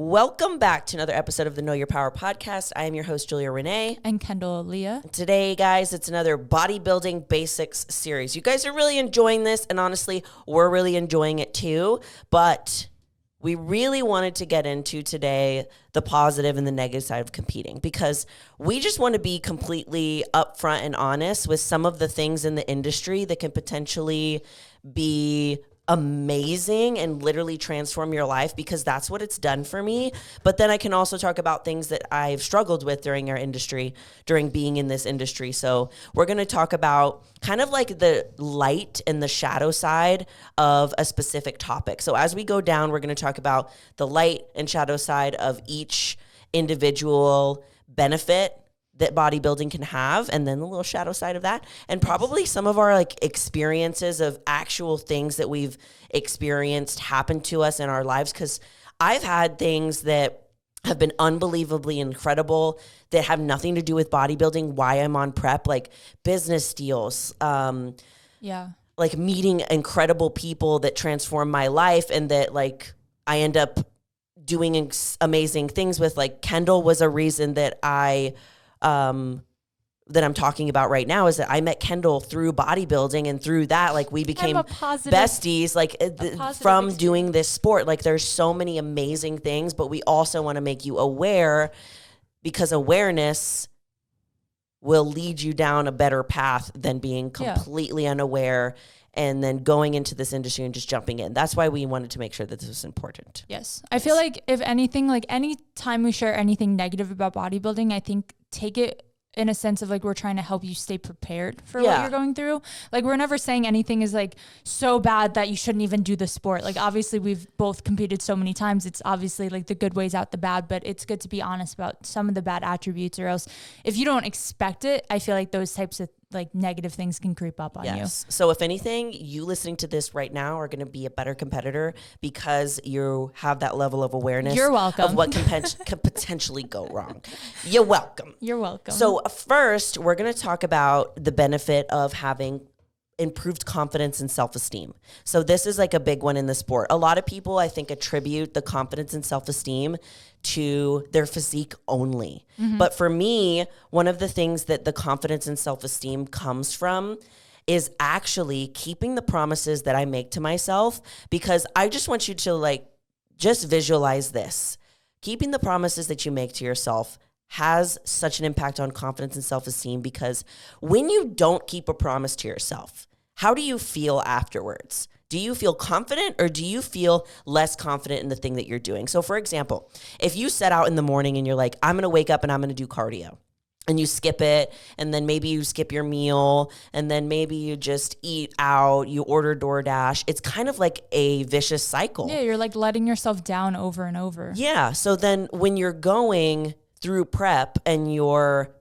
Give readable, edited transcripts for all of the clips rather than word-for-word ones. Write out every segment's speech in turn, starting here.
Welcome back to another episode of the Know Your Power podcast. I am your host, juliarene. And Kendall Leah. Today, guys, it's another bodybuilding basics series. You guys are really enjoying this, and honestly, we're really enjoying it too. But we really wanted to get into today the positive and the negative side of competing, because we just want to be completely upfront and honest with some of the things in the industry that can potentially be amazing and literally transform your life, because that's what it's done for me. But then I can also talk about things that I've struggled with during being in this industry. So we're going to talk about kind of like the light and the shadow side of a specific topic. So as we go down, we're going to talk about the light and shadow side of each individual benefit that bodybuilding can have, and then the little shadow side of that, and probably some of our like experiences of actual things that we've experienced happen to us in our lives. Because I've had things that have been unbelievably incredible that have nothing to do with bodybuilding, why I'm on prep, like business deals, like meeting incredible people that transform my life and that like I end up doing amazing things with. Like Kendall was a reason that that I'm talking about right now, is that I met Kendall through bodybuilding, and through that, like we became besties, like from experience. Doing this sport. Like there's so many amazing things, but we also want to make you aware, because awareness will lead you down a better path than being completely unaware and then going into this industry and just jumping in. That's why we wanted to make sure that this was important. Yes. I feel like if anything, like any time we share anything negative about bodybuilding, I think take it in a sense of like we're trying to help you stay prepared for what you're going through. Like we're never saying anything is like so bad that you shouldn't even do the sport. Like obviously we've both competed so many times. It's obviously like the good weighs out the bad, but it's good to be honest about some of the bad attributes, or else if you don't expect it, I feel like those types of like negative things can creep up on you. So if anything, you listening to this right now are going to be a better competitor because you have that level of awareness. You're welcome. Of what can potentially go wrong. You're welcome. You're welcome. So first, we're going to talk about the benefit of having improved confidence and self-esteem. So this is like a big one in the sport. A lot of people, I think, attribute the confidence and self-esteem to their physique only. Mm-hmm. But for me, one of the things that the confidence and self-esteem comes from is actually keeping the promises that I make to myself, because I just want you to like, just visualize this. Keeping the promises that you make to yourself has such an impact on confidence and self-esteem, because when you don't keep a promise to yourself, how do you feel afterwards? Do you feel confident, or do you feel less confident in the thing that you're doing? So for example, if you set out in the morning and you're like, I'm going to wake up and I'm going to do cardio, and you skip it, and then maybe you skip your meal, and then maybe you just eat out, you order DoorDash. It's kind of like a vicious cycle. Yeah, you're like letting yourself down over and over. Yeah, so then when you're going through prep and you're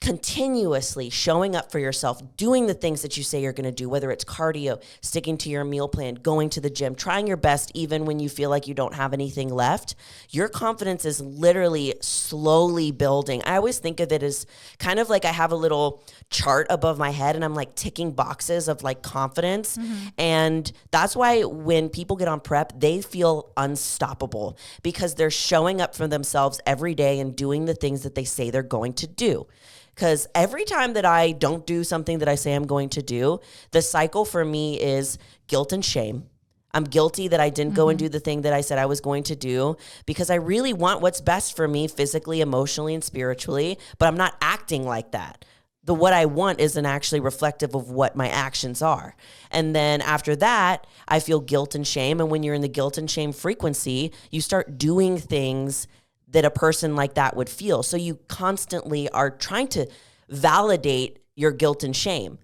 continuously showing up for yourself, doing the things that you say you're going to do, whether it's cardio, sticking to your meal plan, going to the gym, trying your best even when you feel like you don't have anything left, your confidence is literally slowly building. I always think of it as kind of like I have a little chart above my head and I'm like ticking boxes of like confidence. Mm-hmm. And that's why when people get on prep, they feel unstoppable, because they're showing up for themselves every day and doing the things that they say they're going to do. Because every time that I don't do something that I say I'm going to do, the cycle for me is guilt and shame. I'm guilty that I didn't go and do the thing that I said I was going to do, because I really want what's best for me physically, emotionally, and spiritually, but I'm not acting like that. What I want isn't actually reflective of what my actions are. And then after that, I feel guilt and shame. And when you're in the guilt and shame frequency, you start doing things that a person like that would feel. So you constantly are trying to validate your guilt and shame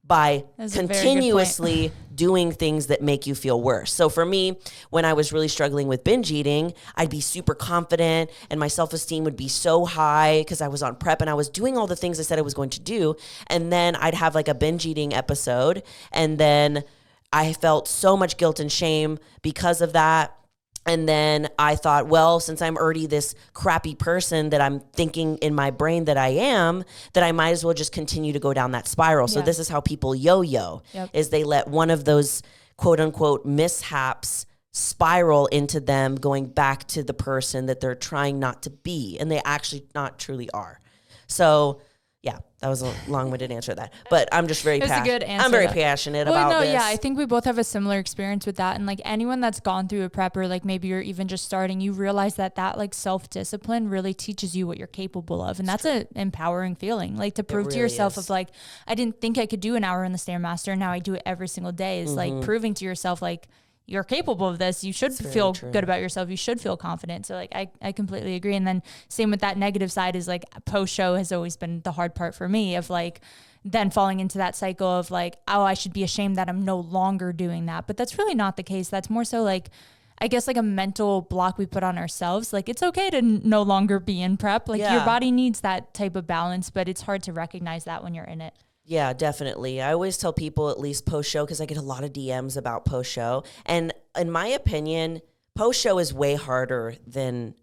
by continuously doing things that make you feel worse. So for me, when I was really struggling with binge eating, I'd be super confident and my self-esteem would be so high because I was on prep and I was doing all the things I said I was going to do. And then I'd have like a binge eating episode, and then I felt so much guilt and shame because of that. And then I thought, well, since I'm already this crappy person that I'm thinking in my brain that I am, that I might as well just continue to go down that spiral. So this is how people yo-yo, is they let one of those quote unquote mishaps spiral into them going back to the person that they're trying not to be, and they actually not truly are. So yeah, that was a long-winded answer to that, but I'm just very I'm very passionate about this. Yeah, I think we both have a similar experience with that. And like anyone that's gone through a prep, or like maybe you're even just starting, you realize that like self-discipline really teaches you what you're capable of. And that's an empowering feeling, like to prove to yourself of like, I didn't think I could do an hour in the Stairmaster, and now I do it every single day, is like proving to yourself like, you're capable of this. You should feel good about yourself. You should feel confident. So like, I completely agree. And then same with that negative side is like post show has always been the hard part for me, of like then falling into that cycle of like, oh, I should be ashamed that I'm no longer doing that. But that's really not the case. That's more so like, I guess like a mental block we put on ourselves. Like it's okay to no longer be in prep. Like your body needs that type of balance, but it's hard to recognize that when you're in it. Yeah, definitely. I always tell people at least post-show, because I get a lot of DMs about post-show. And in my opinion, post-show is way harder than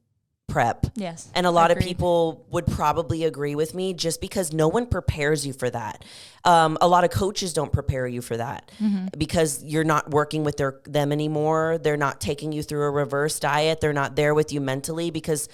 prep. Yes. And a lot of people would probably agree with me, just because no one prepares you for that. A lot of coaches don't prepare you for that because you're not working with them anymore. They're not taking you through a reverse diet. They're not there with you mentally, because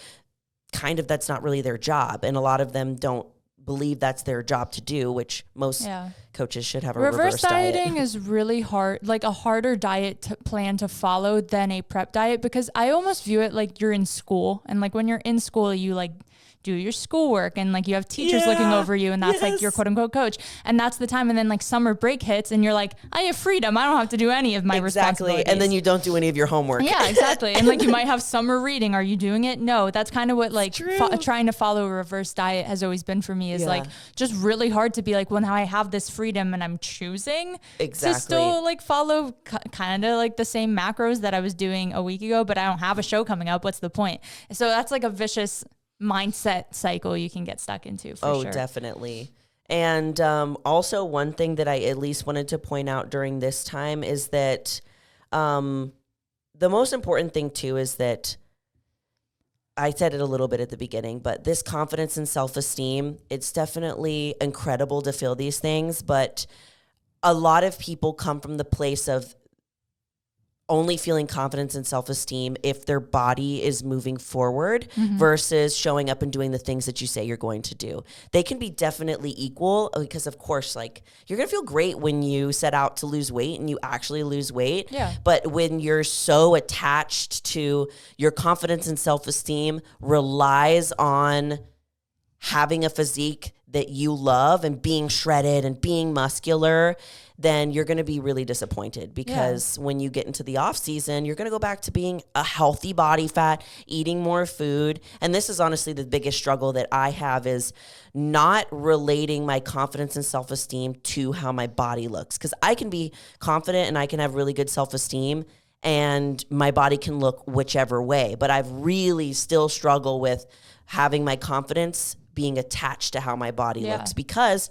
kind of that's not really their job. And a lot of them don't believe that's their job to do, which most coaches should have a reverse dieting is really hard, like a harder diet plan to follow than a prep diet, because I almost view it like you're in school, and like when you're in school, you like do your schoolwork, and like you have teachers looking over you, and that's like your quote unquote coach, and that's the time. And then like summer break hits and you're like, I have freedom, I don't have to do any of my responsibilities. And then you don't do any of your homework. Yeah, exactly. And like you might have summer reading. Are you doing it? No. That's kind of what like trying to follow a reverse diet has always been for me, is like just really hard to be like, well, now I have this freedom and I'm choosing to still like follow kind of like the same macros that I was doing a week ago, but I don't have a show coming up. What's the point? So that's like a vicious mindset cycle you can get stuck into for sure. Definitely. And also one thing that I at least wanted to point out during this time is that the most important thing too is that I said it a little bit at the beginning, but this confidence and self-esteem, it's definitely incredible to feel these things, but a lot of people come from the place of only feeling confidence and self-esteem if their body is moving forward versus showing up and doing the things that you say you're going to do. They can be definitely equal, because of course, like you're going to feel great when you set out to lose weight and you actually lose weight. Yeah. But when you're so attached to your confidence and self-esteem relies on having a physique that you love and being shredded and being muscular, then you're going to be really disappointed, because when you get into the off season, you're going to go back to being a healthy body fat, eating more food. And this is honestly the biggest struggle that I have, is not relating my confidence and self-esteem to how my body looks. Because I can be confident and I can have really good self-esteem, and my body can look whichever way. But I've really still struggled with having my confidence being attached to how my body looks, because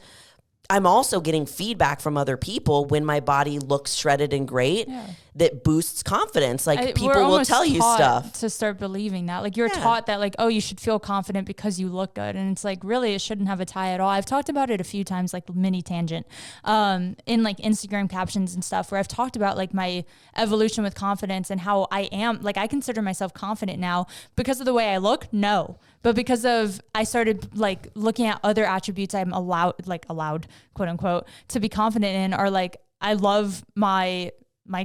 I'm also getting feedback from other people when my body looks shredded and great that boosts confidence. Like people will tell you stuff to start believing that. Like you're taught that like, oh, you should feel confident because you look good. And it's like, really, it shouldn't have a tie at all. I've talked about it a few times, like mini tangent, in like Instagram captions and stuff, where I've talked about like my evolution with confidence and how I am, like I consider myself confident now because of the way I look. No. But because of, I started like looking at other attributes I'm allowed, quote unquote, to be confident in, are like, I love my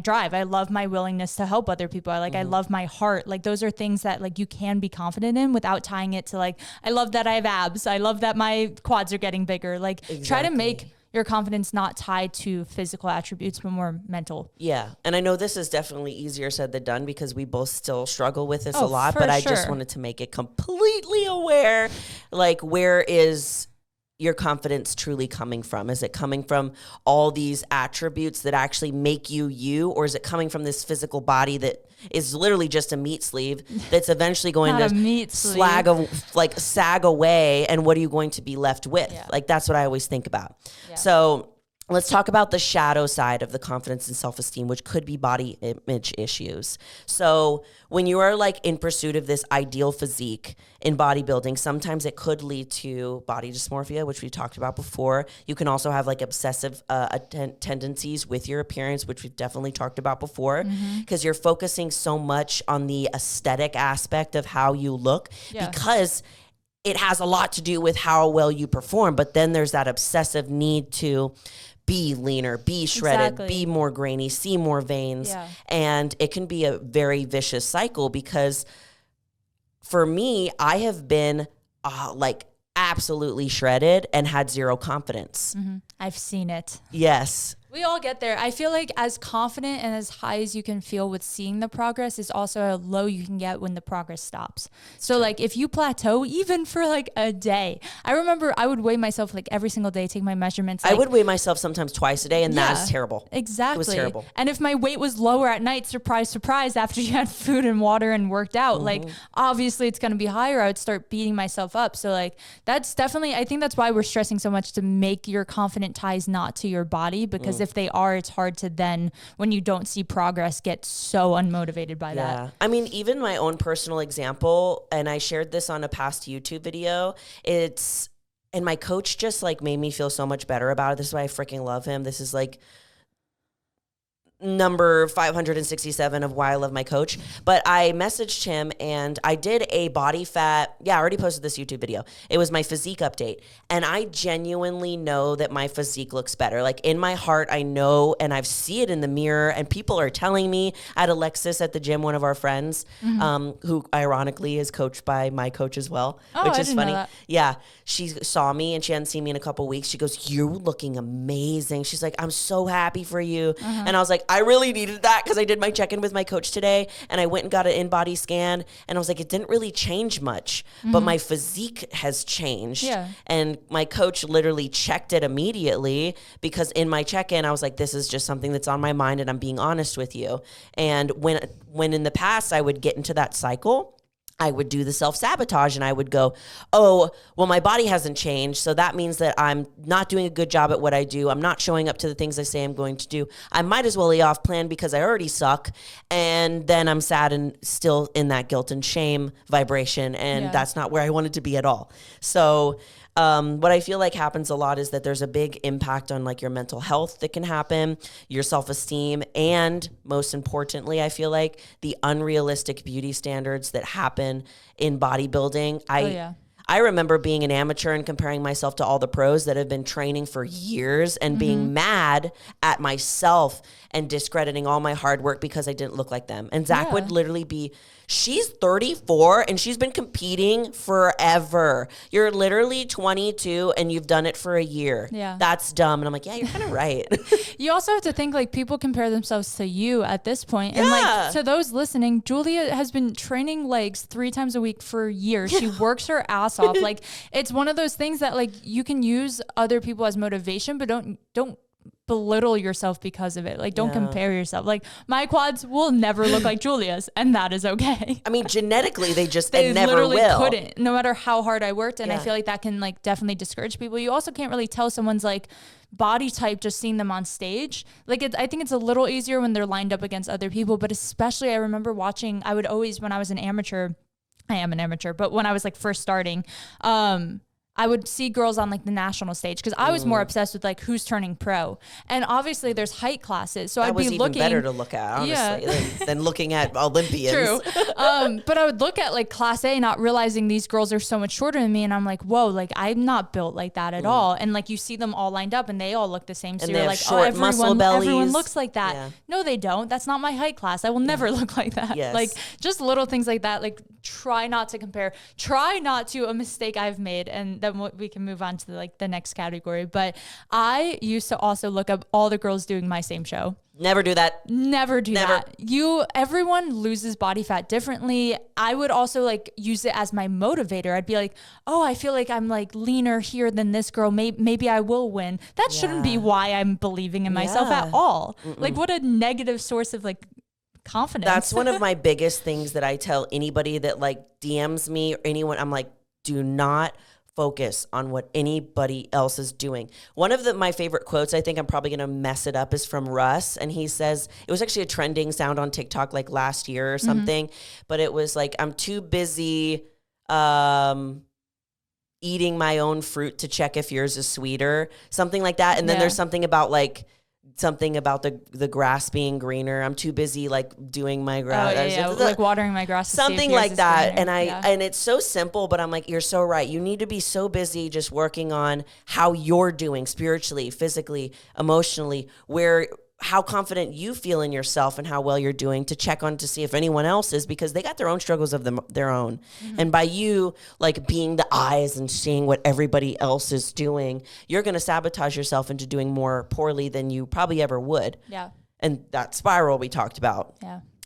drive. I love my willingness to help other people. I love my heart. Like those are things that like you can be confident in without tying it to like, I love that I have abs. I love that my quads are getting bigger. Like try to make your confidence not tied to physical attributes, but more mental. Yeah. And I know this is definitely easier said than done, because we both still struggle with this a lot, but I just wanted to make it completely aware, like, where is your confidence truly coming from? Is it coming from all these attributes that actually make you you, or is it coming from this physical body that is literally just a meat sleeve that's eventually going to sag away, and what are you going to be left with? Like that's what I always think about. So let's talk about the shadow side of the confidence and self-esteem, which could be body image issues. So when you are like in pursuit of this ideal physique in bodybuilding, sometimes it could lead to body dysmorphia, which we talked about before. You can also have like obsessive tendencies with your appearance, which we've definitely talked about before, because you're focusing so much on the aesthetic aspect of how you look, because it has a lot to do with how well you perform. But then there's that obsessive need to be leaner, be shredded, be more grainy, see more veins. Yeah. And it can be a very vicious cycle, because for me, I have been like absolutely shredded and had zero confidence. I've seen it. Yes. We all get there. I feel like as confident and as high as you can feel with seeing the progress is also a low you can get when the progress stops. So like if you plateau even for like a day, I remember I would weigh myself like every single day, take my measurements. Like, I would weigh myself sometimes twice a day, and that's terrible. Exactly. It was terrible. And if my weight was lower at night, surprise, surprise, after you had food and water and worked out, like obviously it's going to be higher. I would start beating myself up. So like that's definitely, I think that's why we're stressing so much to make your confident ties not to your body, because if they are, it's hard to then, when you don't see progress, get so unmotivated by that. I mean, even my own personal example, and I shared this on a past YouTube video, and my coach just like made me feel so much better about it. This is why I freaking love him. This is like number 567 of why I love my coach. But I messaged him and I did a body fat, I already posted this YouTube video. It was my physique update. And I genuinely know that my physique looks better. Like in my heart, I know, and I see it in the mirror, and people are telling me. I had Alexis at the gym, one of our friends, who ironically is coached by my coach as well, which is funny. Yeah. She saw me and she hadn't seen me in a couple weeks. She goes, "You're looking amazing." She's like, "I'm so happy for you." And I was like, I really needed that, because I did my check-in with my coach today and I went and got an in-body scan, and I was like, it didn't really change much, but my physique has changed. And my coach literally checked it immediately, because in my check-in, I was like, this is just something that's on my mind and I'm being honest with you. And when in the past I would get into that cycle, I would do the self-sabotage and I would go, oh, well, my body hasn't changed, so that means that I'm not doing a good job at what I do. I'm not showing up to the things I say I'm going to do. I might as well lay off plan because I already suck. And then I'm sad and still in that guilt and shame vibration. And that's not where I wanted to be at all. So what I feel like happens a lot is that there's a big impact on like your mental health that can happen, your self-esteem, and most importantly, I feel like the unrealistic beauty standards that happen in bodybuilding. I remember being an amateur and comparing myself to all the pros that have been training for years and being mad at myself and discrediting all my hard work because I didn't look like them. And Zach would literally be, she's 34 and she's been competing forever. You're literally 22 and you've done it for a year. That's dumb. And I'm like, yeah, you're kind of right. You also have to think like people compare themselves to you at this point. And like to those listening, Julia has been training legs 3 times a week for years. She works her ass off. Like it's one of those things that like you can use other people as motivation, but don't belittle yourself because of it. Like don't compare yourself. Like my quads will never look like Julia's, and that is okay. I mean, genetically they never literally will. Couldn't, no matter how hard I worked. And I feel like that can like definitely discourage people. You also can't really tell someone's like body type just seeing them on stage. Like I think it's a little easier when they're lined up against other people, but especially I remember watching, I would always, when I was an amateur, I am an amateur, but when I was like first starting, I would see girls on like the national stage because I was more obsessed with like who's turning pro. And obviously there's height classes. So I'd be looking. That was even better to look at, honestly, than looking at Olympians. True. But I would look at like class A, not realizing these girls are so much shorter than me. And I'm like, whoa, like I'm not built like that at all. And like you see them all lined up and they all look the same. So you're like, oh, everyone looks like that. Yeah. No, they don't. That's not my height class. I will never look like that. Yes. Like just little things like that. Like try not to compare. Try not to, a mistake I've made. And then we can move on to the next category. But I used to also look up all the girls doing my same show. Never do that. Never do that. Everyone loses body fat differently. I would also like use it as my motivator. I'd be like, oh, I feel like I'm like leaner here than this girl. Maybe I will win. That shouldn't be why I'm believing in myself at all. Like what a negative source of like confidence. That's one of my biggest things that I tell anybody that like DMs me or anyone. I'm like, do not focus on what anybody else is doing. One of my favorite quotes, I think I'm probably going to mess it up, is from Russ. And he says, it was actually a trending sound on TikTok like last year or something, but it was like, I'm too busy eating my own fruit to check if yours is sweeter, something like that. And then there's something about the grass being greener. I'm too busy like doing my grass. Like watering my grass. Something like that. And and it's so simple, but I'm like, you're so right. You need to be so busy just working on how you're doing spiritually, physically, emotionally, how confident you feel in yourself and how well you're doing, to check on to see if anyone else is, because they got their own struggles of their own. And by you like being the eyes and seeing what everybody else is doing, you're going to sabotage yourself into doing more poorly than you probably ever would. Yeah. And that spiral we talked about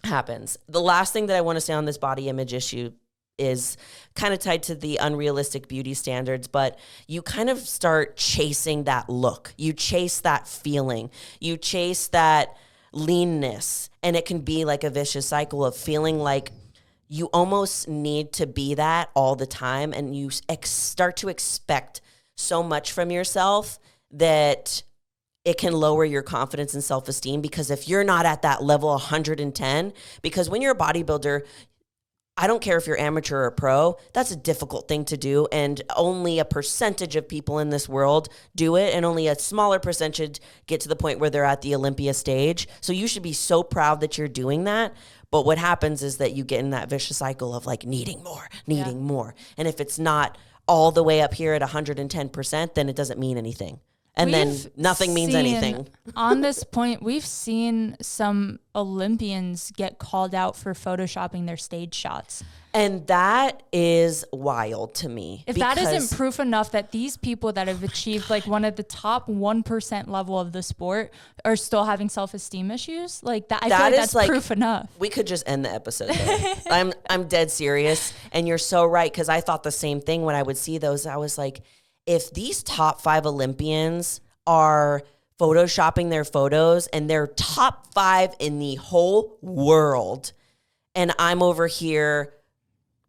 happens. The last thing that I want to say on this body image issue is kind of tied to the unrealistic beauty standards, but you kind of start chasing that look. You chase that feeling. You chase that leanness. And it can be like a vicious cycle of feeling like you almost need to be that all the time. And you start to expect so much from yourself that it can lower your confidence and self-esteem, because if you're not at that level 110, because when you're a bodybuilder, I don't care if you're amateur or pro, that's a difficult thing to do. And only a percentage of people in this world do it. And only a smaller percentage get to the point where they're at the Olympia stage. So you should be so proud that you're doing that. But what happens is that you get in that vicious cycle of like needing more. And if it's not all the way up here at 110%, then it doesn't mean anything. And then nothing means anything. On this point, we've seen some Olympians get called out for photoshopping their stage shots. And that is wild to me. If that isn't proof enough that these people that have achieved like one of the top 1% level of the sport are still having self-esteem issues, like that, I feel like that's like proof enough. We could just end the episode there. I'm dead serious. And you're so right, because I thought the same thing when I would see those. I was like, if these top 5 Olympians are photoshopping their photos and they're top 5 in the whole world, and I'm over here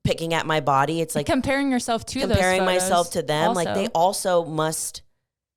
picking at my body, it's like comparing yourself to comparing myself to them. Also. Like they also must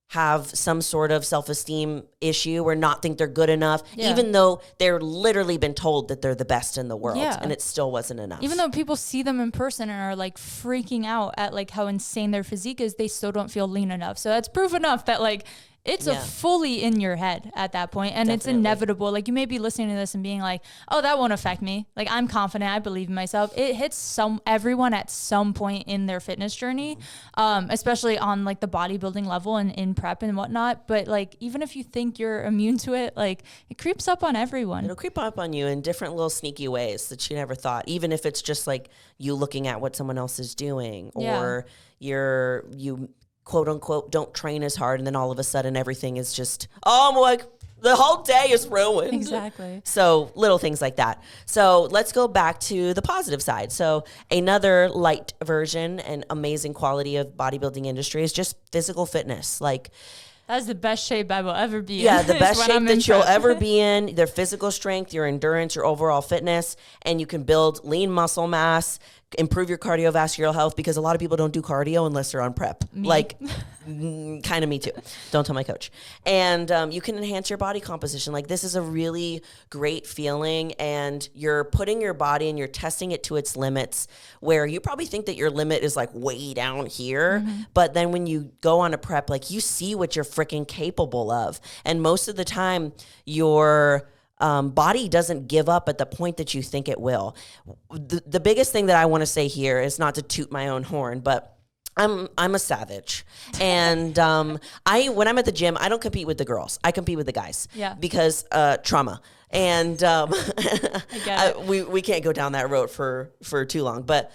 have some sort of self-esteem issue or not think they're good enough, even though they're literally been told that they're the best in the world, and it still wasn't enough. Even though people see them in person and are like freaking out at like how insane their physique is, they still don't feel lean enough. So that's proof enough that like it's a fully in your head at that point, and it's inevitable. Like you may be listening to this and being like, oh, that won't affect me. Like I'm confident, I believe in myself. It hits everyone at some point in their fitness journey, especially on like the bodybuilding level and in prep and whatnot. But like, even if you think you're immune to it, like it creeps up on everyone. It'll creep up on you in different little sneaky ways that you never thought, even if it's just like you looking at what someone else is doing, or you quote unquote don't train as hard, and then all of a sudden everything is just, oh, I'm like, the whole day is ruined. Exactly. So little things like that. So let's go back to the positive side. So another light version and amazing quality of bodybuilding industry is just physical fitness. Like that's the best shape I will ever be in. Yeah, the best shape that you'll ever be in, their physical strength, your endurance, your overall fitness, and you can build lean muscle mass, improve your cardiovascular health, because a lot of people don't do cardio unless they're on prep. Like, kind of me too. Don't tell my coach. And you can enhance your body composition. Like, this is a really great feeling, and you're putting your body and you're testing it to its limits, where you probably think that your limit is like way down here. But then when you go on a prep, like you see what you're freaking capable of. And most of the time, your body doesn't give up at the point that you think it will. The biggest thing that I want to say here is not to toot my own horn, but I'm a savage. And when I'm at the gym, I don't compete with the girls. I compete with the guys. Yeah. Because trauma. And we can't go down that road for too long. But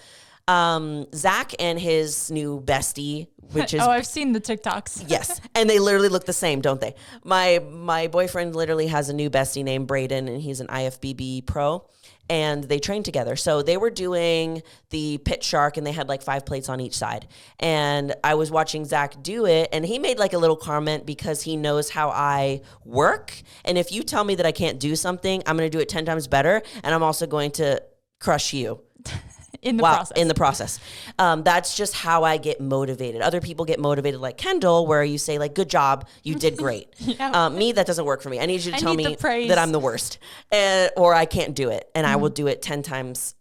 Zach and his new bestie, which is I've seen the TikToks. Yes, and they literally look the same, don't they? My boyfriend literally has a new bestie named Braden, and he's an IFBB pro, and they train together. So they were doing the pit shark, and they had like 5 plates on each side. And I was watching Zach do it, and he made like a little comment because he knows how I work. And if you tell me that I can't do something, I'm going to do it 10 times better, and I'm also going to crush you. in the process. That's just how I get motivated. Other people get motivated like Kendall, where you say like, good job, you did great. Me, that doesn't work for me. I need you to tell me that I'm the worst, or I can't do it. And I will do it 10 times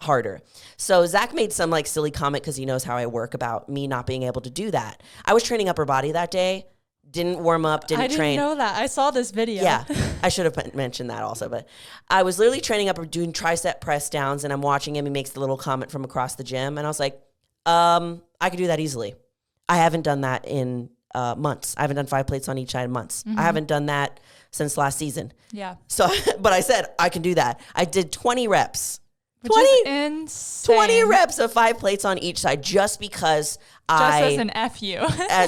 harder. So Zach made some like silly comment because he knows how I work about me not being able to do that. I was training upper body that day. Didn't warm up, didn't train. I didn't know that. I saw this video. Yeah, I should have mentioned that also. But I was literally training up, doing tricep press downs, and I'm watching him. He makes the little comment from across the gym. And I was like, I could do that easily. I haven't done that in months. I haven't done 5 plates on each side in months. I haven't done that since last season. Yeah. So, but I said, I can do that. I did 20 reps. Which is insane. 20 reps of 5 plates on each side just because as an FU.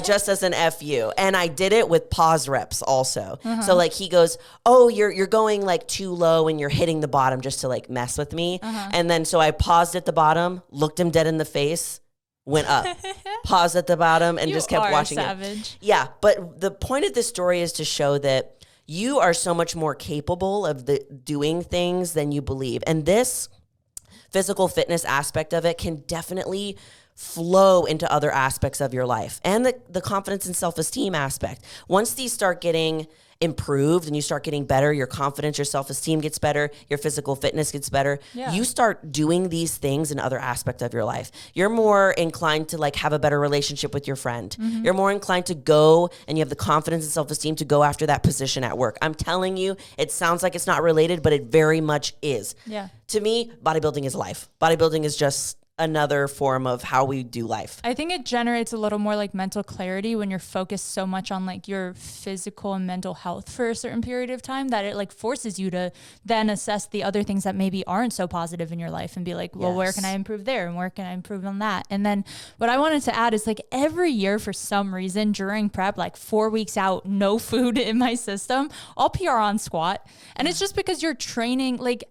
Just as an FU. And I did it with pause reps also. So like he goes, oh, you're going like too low and you're hitting the bottom just to like mess with me. And then so I paused at the bottom, looked him dead in the face, went up, paused at the bottom, and just kept watching it. Yeah, but the point of this story is to show that you are so much more capable of doing things than you believe. And this physical fitness aspect of it can definitely flow into other aspects of your life, and the confidence and self-esteem aspect. Once these start getting improved and you start getting better, your confidence, your self-esteem gets better, your physical fitness gets better. You start doing these things in other aspects of your life. You're more inclined to like have a better relationship with your friend. You're more inclined to go, and you have the confidence and self-esteem to go after that position at work. I'm telling you, it sounds like it's not related, but it very much is. Yeah. To me, bodybuilding is life. Bodybuilding is just another form of how we do life. I think it generates a little more like mental clarity when you're focused so much on like your physical and mental health for a certain period of time, that it like forces you to then assess the other things that maybe aren't so positive in your life and be like, well, where can I improve there? And where can I improve on that? And then what I wanted to add is like every year for some reason during prep, like 4 weeks out, no food in my system, I'll PR on squat. And it's just because you're training, like,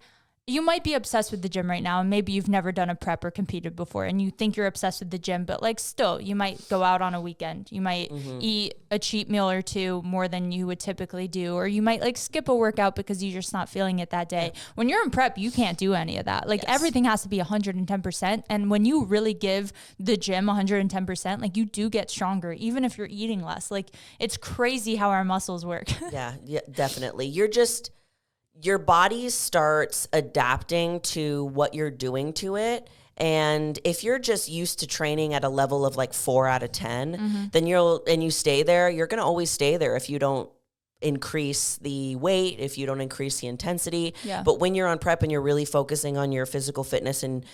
you might be obsessed with the gym right now, and maybe you've never done a prep or competed before and you think you're obsessed with the gym, but like still, you might go out on a weekend. You might eat a cheat meal or two more than you would typically do, or you might like skip a workout because you're just not feeling it that day. When you're in prep, you can't do any of that. Like everything has to be 110%. And when you really give the gym 110%, like you do get stronger, even if you're eating less. Like it's crazy how our muscles work. Yeah, definitely. Your body starts adapting to what you're doing to it. And if you're just used to training at a level of like 4 out of 10, then you stay there, you're going to always stay there if you don't increase the weight, if you don't increase the intensity. But when you're on prep and you're really focusing on your physical fitness and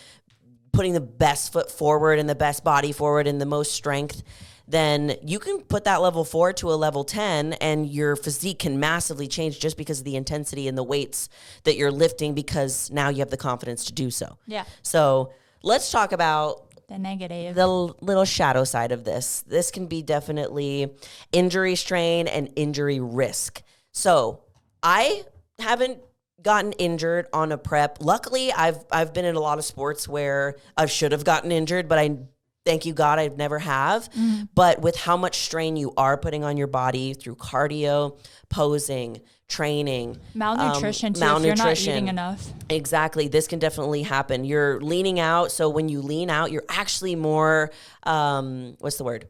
putting the best foot forward and the best body forward and the most strength, then you can put that level 4 to a level 10, and your physique can massively change just because of the intensity and the weights that you're lifting, because now you have the confidence to do so. Yeah. So let's talk about the negative, the little shadow side of this. This can be definitely injury strain and injury risk. So I haven't gotten injured on a prep. Luckily, I've been in a lot of sports where I should have gotten injured, but thank you, God, I never have. But with how much strain you are putting on your body through cardio, posing, training, malnutrition too, if you're not eating enough. Exactly. This can definitely happen. You're leaning out. So when you lean out, you're actually more, what's the word?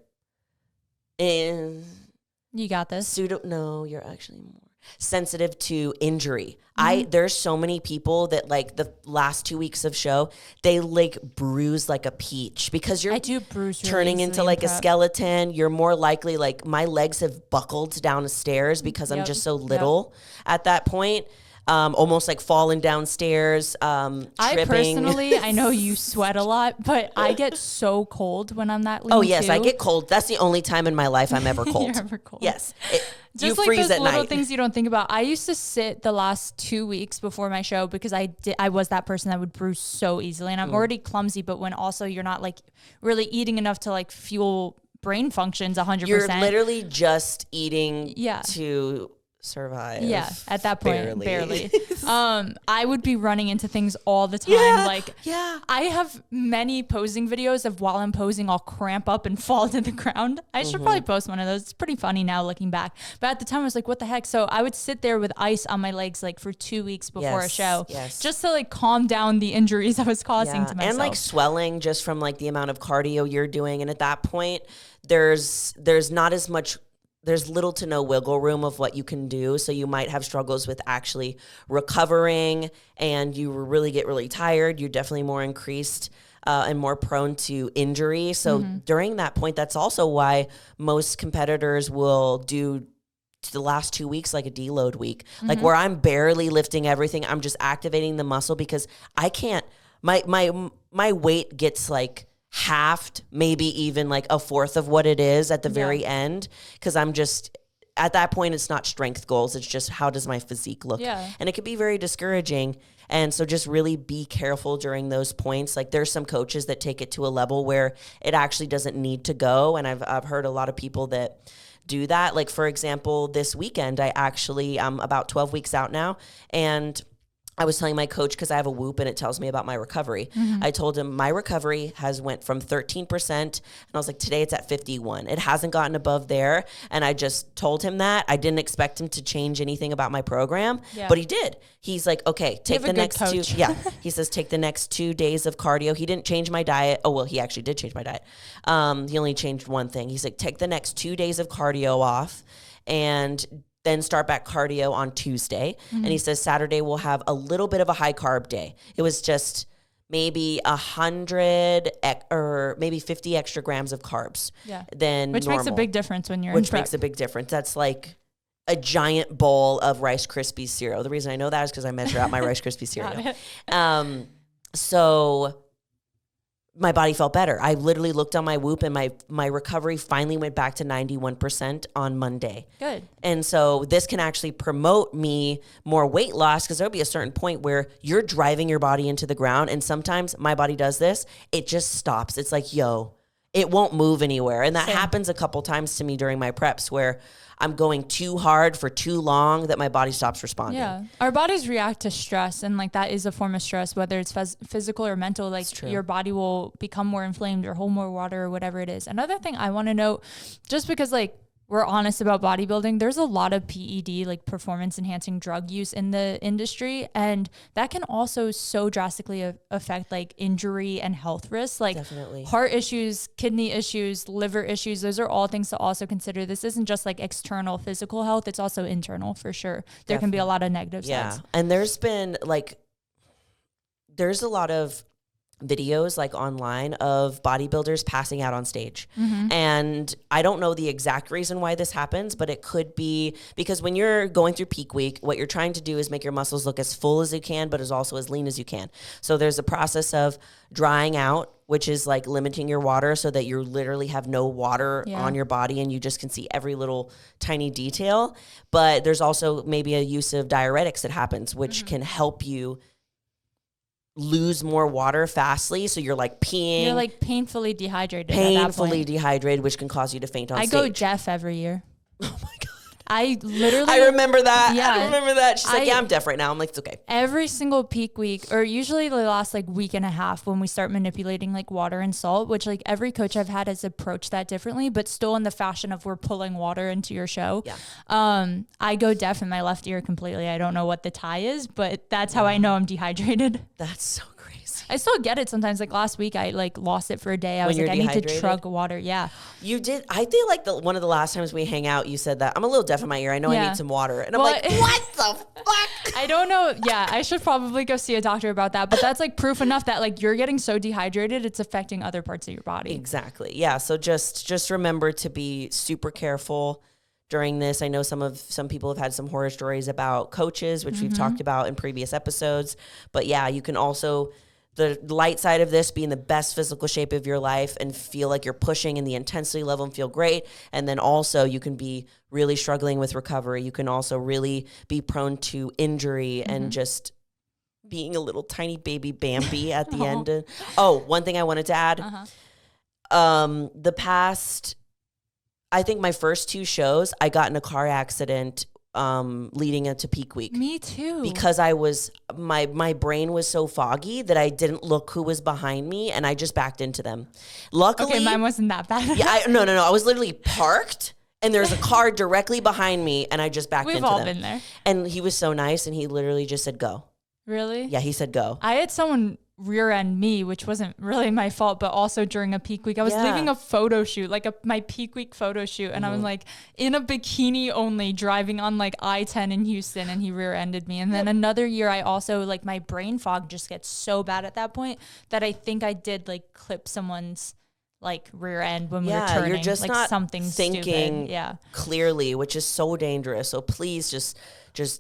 You got this. No, you're actually more sensitive to injury. There's so many people that like the last 2 weeks of show, they like bruise like a peach because I do bruise turning into like a skeleton. You're more likely, like my legs have buckled down the stairs because I'm just so little at that point. Almost like falling downstairs, tripping. I personally, I know you sweat a lot, but I get so cold when I'm that lean. Oh yes, too. I get cold. That's the only time in my life I'm ever cold. You're ever cold. Yes. Just you like freeze those at little night. things you don't think about. I used to sit the last 2 weeks before my show because I was that person that would bruise so easily, and I'm already clumsy. But when also you're not like really eating enough to like fuel brain functions 100%. You're literally just eating to survive. Yeah, at that point, barely. barely. I would be running into things all the time. I have many posing videos of while I'm posing, I'll cramp up and fall to the ground. I should probably post one of those. It's pretty funny now looking back. But at the time I was like, what the heck? So I would sit there with ice on my legs like for 2 weeks before a show. Just to like calm down the injuries I was causing to myself. And like swelling just from like the amount of cardio you're doing. And at that point, there's not as much, there's little to no wiggle room of what you can do. So you might have struggles with actually recovering, and you really get really tired. You're definitely more increased and more prone to injury. So during that point, that's also why most competitors will do the last 2 weeks like a deload week, like where I'm barely lifting everything. I'm just activating the muscle because I can't, my weight gets like halved, maybe even like a fourth of what it is at the very end. Cause I'm just, at that point, it's not strength goals. It's just, how does my physique look? And it can be very discouraging. And so just really be careful during those points. Like there's some coaches that take it to a level where it actually doesn't need to go. And I've heard a lot of people that do that. Like for example, this weekend, I'm about 12 weeks out now, and I was telling my coach, because I have a Whoop and it tells me about my recovery. I told him my recovery has went from 13%, and I was like, today it's at 51. It hasn't gotten above there. And I just told him that. I didn't expect him to change anything about my program, but he did. He's like, okay, take the next two. He says, take the next 2 days of cardio. He didn't change my diet. Oh, well, he actually did change my diet. He only changed one thing. He's like, take the next 2 days of cardio off and then start back cardio on Tuesday. And he says Saturday we'll have a little bit of a high carb day. It was just maybe 100 or maybe 50 extra grams of carbs than which normal. Makes a big difference when you're Which makes a big difference. That's like a giant bowl of Rice Krispies cereal. The reason I know that is because I measure out my Rice Krispies cereal. So my body felt better. I literally looked on my Whoop, and my recovery finally went back to 91% on Monday. Good. And so this can actually promote me more weight loss, because there'll be a certain point where you're driving your body into the ground. And sometimes my body does this. It just stops. It's like, it won't move anywhere. And that happens a couple times to me during my preps, where I'm going too hard for too long that my body stops responding. Yeah. Our bodies react to stress, and like that is a form of stress, whether it's physical or mental. Like your body will become more inflamed or hold more water or whatever it is. Another thing I want to note, just because like we're honest about bodybuilding, there's a lot of PED, like performance enhancing drug use in the industry. And that can also so drastically affect like injury and health risks, like heart issues, kidney issues, liver issues. Those are all things to also consider. This isn't just like external physical health. It's also internal for sure. There can be a lot of negative sides. And there's a lot of videos like online of bodybuilders passing out on stage. And I don't know the exact reason why this happens, but it could be because when you're going through peak week, what you're trying to do is make your muscles look as full as you can, but also as lean as you can. So there's a process of drying out, which is like limiting your water so that you literally have no water on your body and you just can see every little tiny detail. But there's also maybe a use of diuretics that happens, which can help you lose more water fastly, so you're like peeing. You're like painfully dehydrated, which can cause you to faint on stage. I go deaf every year. Oh my God. I remember that. Yeah. I remember that. She's like, I'm deaf right now. I'm like, it's okay. Every single peak week, or usually the last like week and a half, when we start manipulating like water and salt, which like every coach I've had has approached that differently, but still in the fashion of we're pulling water into your show. I go deaf in my left ear completely. I don't know what the tie is, but that's how I know I'm dehydrated. That's so crazy. I still get it sometimes. Like last week, I like lost it for a day. I was like, I need to chug water. Yeah. You did. I feel like one of the last times we hang out, you said that I'm a little deaf in my ear. I know I need some water. And I'm like, what the fuck? I don't know. Yeah. I should probably go see a doctor about that. But that's like proof enough that like you're getting so dehydrated, it's affecting other parts of your body. Exactly. Yeah. So just remember to be super careful during this. I know some people have had some horror stories about coaches, which we've talked about in previous episodes. But yeah, you can also, the light side of this, be in the best physical shape of your life and feel like you're pushing in the intensity level and feel great. And then also you can be really struggling with recovery. You can also really be prone to injury and just being a little tiny baby Bambi at the end. One thing I wanted to add, I think my first 2 shows, I got in a car accident leading into peak week. Me too. Because I was, my brain was so foggy that I didn't look who was behind me, and I just backed into them. Luckily. Okay, mine wasn't that bad. Yeah, no. I was literally parked, and there's a car directly behind me, and I just backed into them. We've all been there. And he was so nice, and he literally just said, go. Really? Yeah, he said go. I had someone rear end me, which wasn't really my fault, but also during a peak week. I was leaving a photo shoot, like my peak week photo shoot, and I was like in a bikini only driving on like I-10 in Houston, and he rear ended me. And then another year I also like my brain fog just gets so bad at that point that I think I did like clip someone's like rear end when we were turning. You're just like not something thinking stupid. clearly, which is so dangerous. So please just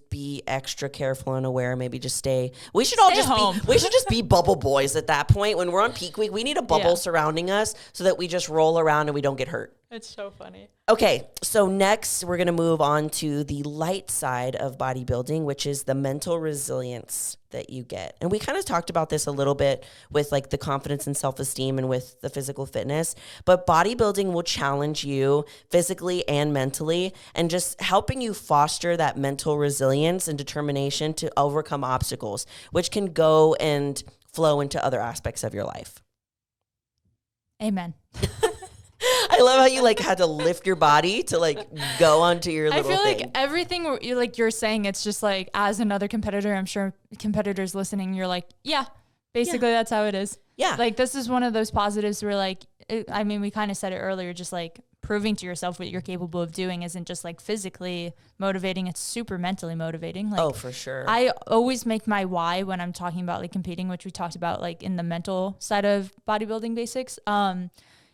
be extra careful and aware. Maybe just stay. We should all just home. we should just be bubble boys at that point. When we're on peak week, we need a bubble surrounding us so that we just roll around and we don't get hurt. It's so funny. Okay, so next we're going to move on to the light side of bodybuilding, which is the mental resilience that you get. And we kind of talked about this a little bit with like the confidence and self-esteem and with the physical fitness, but bodybuilding will challenge you physically and mentally, and just helping you foster that mental resilience and determination to overcome obstacles, which can go and flow into other aspects of your life. Amen. I love how you like had to lift your body to like go onto your little thing. I feel like everything you're saying, it's just like, as another competitor, I'm sure competitors listening, you're like, basically that's how it is. Yeah. Like this is one of those positives where like, I mean, we kind of said it earlier, just like proving to yourself what you're capable of doing isn't just like physically motivating, it's super mentally motivating. Like, oh, for sure. I always make my why when I'm talking about like competing, which we talked about like in the mental side of bodybuilding basics.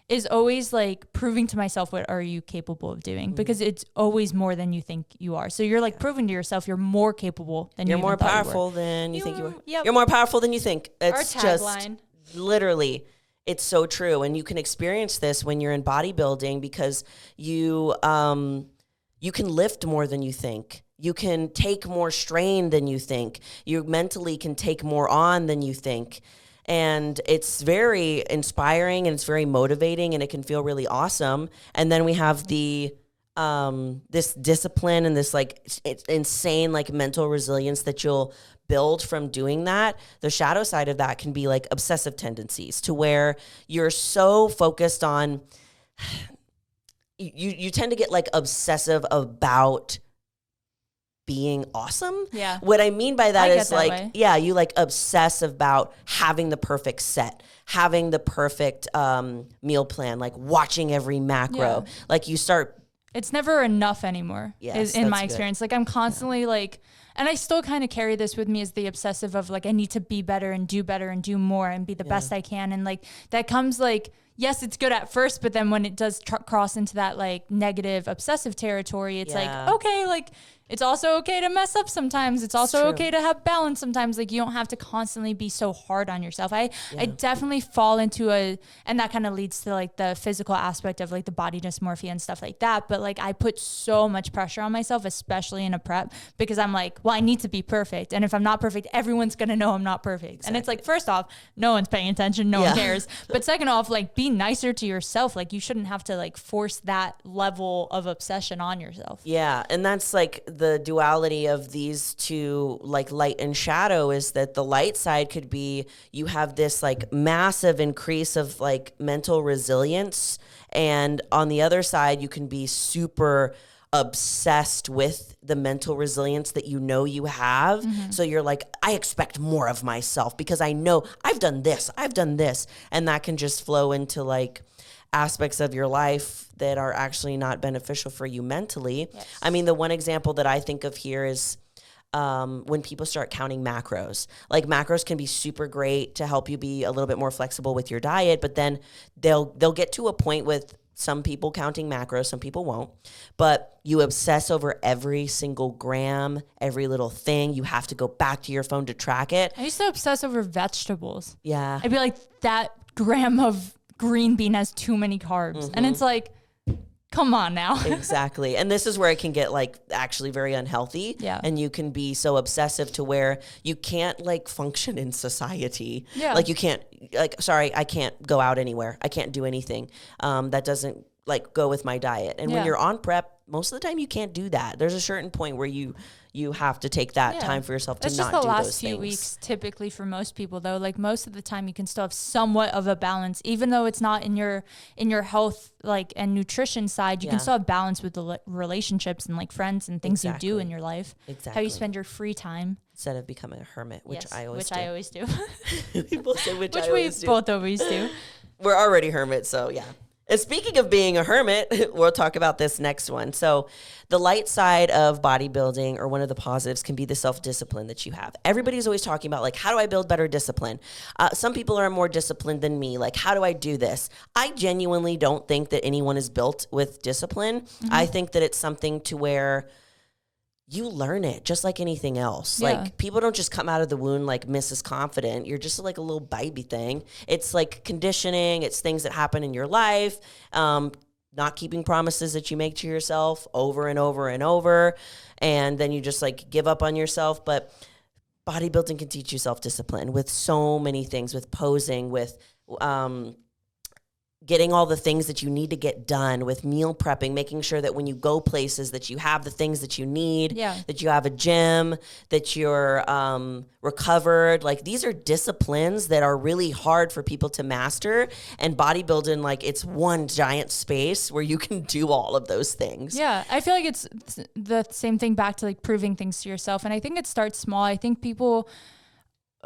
Is always like proving to myself what are you capable of doing, because it's always more than you think you are. So you're like proving to yourself you're more capable than you're you more even powerful you than you think you are. Yep. You're more powerful than you think. It's Our just tagline. Literally, it's so true. And you can experience this when you're in bodybuilding because you can lift more than you think. You can take more strain than you think. You mentally can take more on than you think. And it's very inspiring and it's very motivating and it can feel really awesome. And then we have the this discipline and this like insane like mental resilience that you'll build from doing that. The shadow side of that can be like obsessive tendencies, to where you're so focused on you tend to get like obsessive about being awesome. Yeah. What I mean by that is like, way. you like obsess about having the perfect set, having the perfect meal plan, like watching every macro. Yeah. Like you start. It's never enough anymore. Yes, in my that's experience. Like I'm constantly like, and I still kind of carry this with me as the obsessive of like, I need to be better and do more and be the best I can. And like, that comes like, yes, it's good at first, but then when it does cross into that like negative obsessive territory, it's like, okay, like it's also okay to mess up sometimes. It's also okay to have balance sometimes. Like you don't have to constantly be so hard on yourself. I definitely fall into and that kind of leads to like the physical aspect of like the body dysmorphia and stuff like that. But like I put so much pressure on myself, especially in a prep, because I'm like, well, I need to be perfect. And if I'm not perfect, everyone's going to know I'm not perfect. Exactly. And it's like, first off, no one's paying attention. No one cares. But second off, like be nicer to yourself. Like you shouldn't have to like force that level of obsession on yourself. Yeah. And that's like the duality of these two, like light and shadow, is that the light side could be you have this like massive increase of like mental resilience. And on the other side, you can be super obsessed with the mental resilience that you know you have. Mm-hmm. So you're like, I expect more of myself because I know I've done this. And that can just flow into like aspects of your life that are actually not beneficial for you mentally. Yes. I mean, the one example that I think of here is when people start counting macros. Like macros can be super great to help you be a little bit more flexible with your diet, but then they'll get to a point with some people counting macros, some people won't, but you obsess over every single gram, every little thing. You have to go back to your phone to track it. I used to obsess over vegetables. Yeah. I'd be like, that gram of green bean has too many carbs. Mm-hmm. And it's like, come on now. Exactly. And this is where it can get like actually very unhealthy. Yeah. And you can be so obsessive to where you can't like function in society. Yeah. Like you can't like, sorry, I can't go out anywhere. I can't do anything that doesn't like go with my diet. And when you're on prep, most of the time you can't do that. There's a certain point where you have to take that time for yourself to not do those things. It's just the last few weeks typically for most people though. Like most of the time you can still have somewhat of a balance, even though it's not in your health like and nutrition side, you can still have balance with the relationships and like friends and things you do in your life. Exactly. How you spend your free time. Instead of becoming a hermit, which I always do. People say which we both always do. We're already hermits, so yeah. And speaking of being a hermit, we'll talk about this next one. So the light side of bodybuilding, or one of the positives, can be the self-discipline that you have. Everybody's always talking about, like, how do I build better discipline? Some people are more disciplined than me. Like, how do I do this? I genuinely don't think that anyone is built with discipline. Mm-hmm. I think that it's something to where you learn it just like anything else. Yeah. Like, people don't just come out of the womb like Mrs. Confident. You're just like a little baby thing. It's like conditioning. It's things that happen in your life. Not keeping promises that you make to yourself over and over and over. And then you just like give up on yourself. But bodybuilding can teach you self-discipline with so many things, with posing, with getting all the things that you need to get done, with meal prepping, making sure that when you go places that you have the things that you need, that you have a gym, that you're recovered. Like, these are disciplines that are really hard for people to master. And bodybuilding, like, it's one giant space where you can do all of those things. Yeah, I feel like it's the same thing back to like proving things to yourself. And I think it starts small. I think people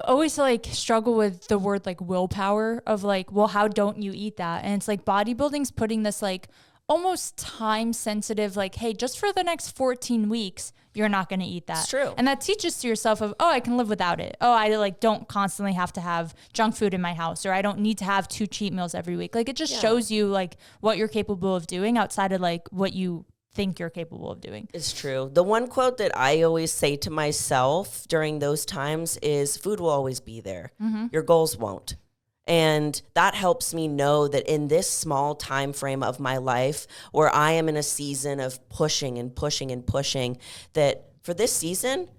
always like struggle with the word like willpower of like, well, how don't you eat that? And it's like bodybuilding's putting this like almost time sensitive, like, hey, just for the next 14 weeks, you're not going to eat that. It's true. And that teaches to yourself of, oh, I can live without it. Oh, I like don't constantly have to have junk food in my house, or I don't need to have 2 cheat meals every week. Like, it just shows you like what you're capable of doing outside of like what you think you're capable of doing. It's true. The one quote that I always say to myself during those times is, food will always be there. Mm-hmm. Your goals won't. And that helps me know that in this small time frame of my life where I am in a season of pushing and pushing and pushing, that for this season,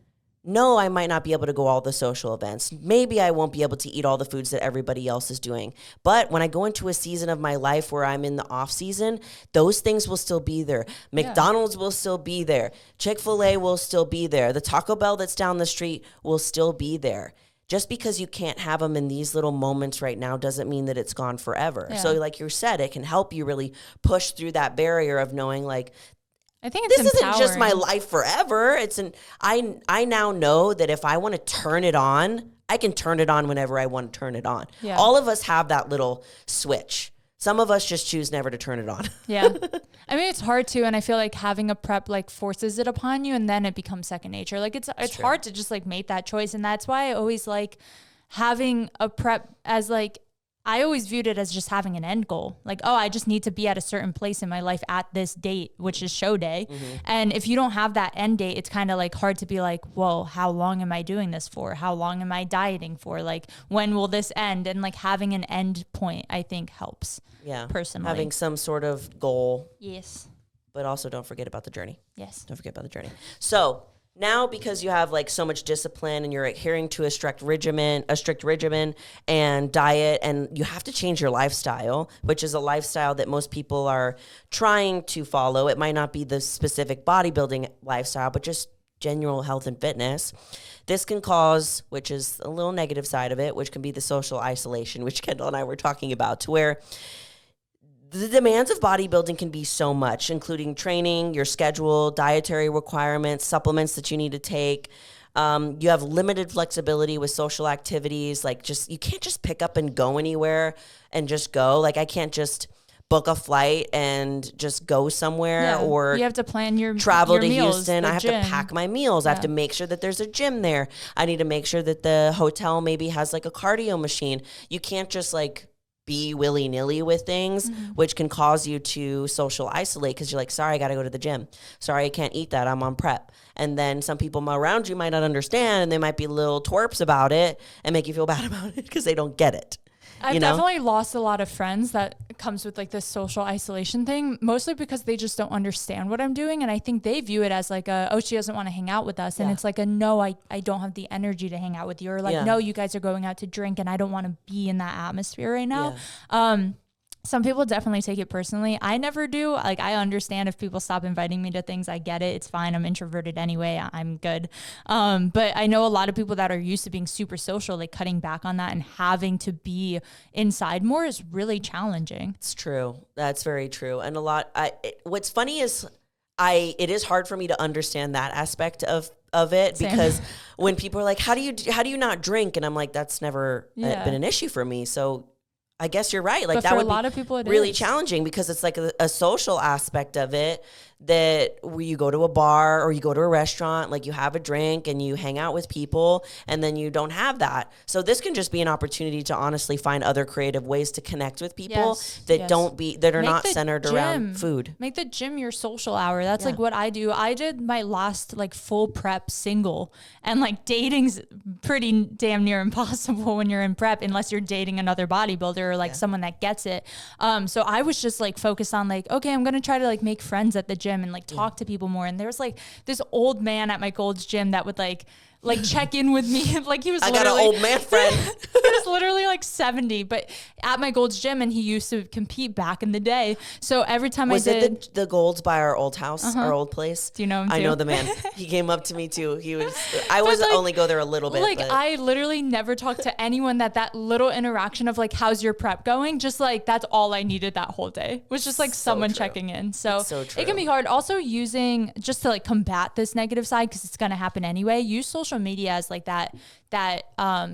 no, I might not be able to go all the social events. Maybe I won't be able to eat all the foods that everybody else is doing. But when I go into a season of my life where I'm in the off season, those things will still be there. McDonald's will still be there. Chick-fil-A will still be there. The Taco Bell that's down the street will still be there. Just because you can't have them in these little moments right now doesn't mean that it's gone forever. So like you said, it can help you really push through that barrier of knowing, like, I think this isn't just my life forever. I now know that if I want to turn it on, I can turn it on whenever I want to turn it on. Yeah. All of us have that little switch. Some of us just choose never to turn it on. Yeah. I mean, it's hard too. And I feel like having a prep like forces it upon you, and then it becomes second nature. Like, it's hard to just like make that choice. And that's why I always like having a prep as like, I always viewed it as just having an end goal. Like, oh, I just need to be at a certain place in my life at this date, which is show day. Mm-hmm. And if you don't have that end date, it's kind of like hard to be like, well, how long am I doing this for? How long am I dieting for? Like, when will this end? And like having an end point, I think helps. Yeah. Personally. Having some sort of goal. Yes. But also don't forget about the journey. Yes. Don't forget about the journey. So now, because you have like so much discipline and you're adhering to a strict regimen and diet, and you have to change your lifestyle, which is a lifestyle that most people are trying to follow. It might not be the specific bodybuilding lifestyle, but just general health and fitness. This can cause, which is a little negative side of it, which can be the social isolation, which Kendall and I were talking about, to where the demands of bodybuilding can be so much, including training, your schedule, dietary requirements, supplements that you need to take. You have limited flexibility with social activities. Like, just, you can't just pick up and go anywhere and just go. Like, I can't just book a flight and just go somewhere, or you have to plan your travel your to meals, Houston. I have to pack my meals. I have to make sure that there's a gym there. I need to make sure that the hotel maybe has like a cardio machine. You can't just like be willy-nilly with things, which can cause you to social isolate because you're like, sorry, I got to go to the gym. Sorry, I can't eat that. I'm on prep. And then some people around you might not understand, and they might be little twerps about it and make you feel bad about it because they don't get it. I've definitely lost a lot of friends that comes with like this social isolation thing, mostly because they just don't understand what I'm doing. And I think they view it as like oh, she doesn't want to hang out with us. And it's like no, I don't have the energy to hang out with you. Or like, no, you guys are going out to drink and I don't want to be in that atmosphere right now. Some people definitely take it personally. I never do. Like, I understand if people stop inviting me to things. I get it. It's fine. I'm introverted anyway. I'm good. But I know a lot of people that are used to being super social, like cutting back on that and having to be inside more is really challenging. It's true. That's very true. And what's funny is it is hard for me to understand that aspect of it. Same. Because when people are like, how do you not drink? And I'm like, that's never been an issue for me. So I guess you're right. Like, but that for would a lot be of people, it really is challenging, because it's like a social aspect of it, that where you go to a bar or you go to a restaurant, like you have a drink and you hang out with people, and then you don't have that. So this can just be an opportunity to honestly find other creative ways to connect with people that are not centered around food. Make the gym your social hour. That's like what I do. I did my last like full prep single, and like dating's pretty damn near impossible when you're in prep, unless you're dating another bodybuilder or like someone that gets it. So I was just like focused on like, okay, I'm going to try to like make friends at the gym and like talk to people more. And there was like this old man at my Gold's gym that would like check in with me. Like, he was I got an old man friend. He was literally like 70, but at my Gold's gym, and he used to compete back in the day. So every time was it the Gold's by our old house, our old place? Do you know him too? I know the man. He came up to me too. I was like, only go there a little bit. Like, I literally never talked to anyone that little interaction of like, how's your prep going? Just like, that's all I needed that whole day, was just like someone checking in. So it can be hard. Also, using, just to like combat this negative side, because it's going to happen anyway, use social media as like that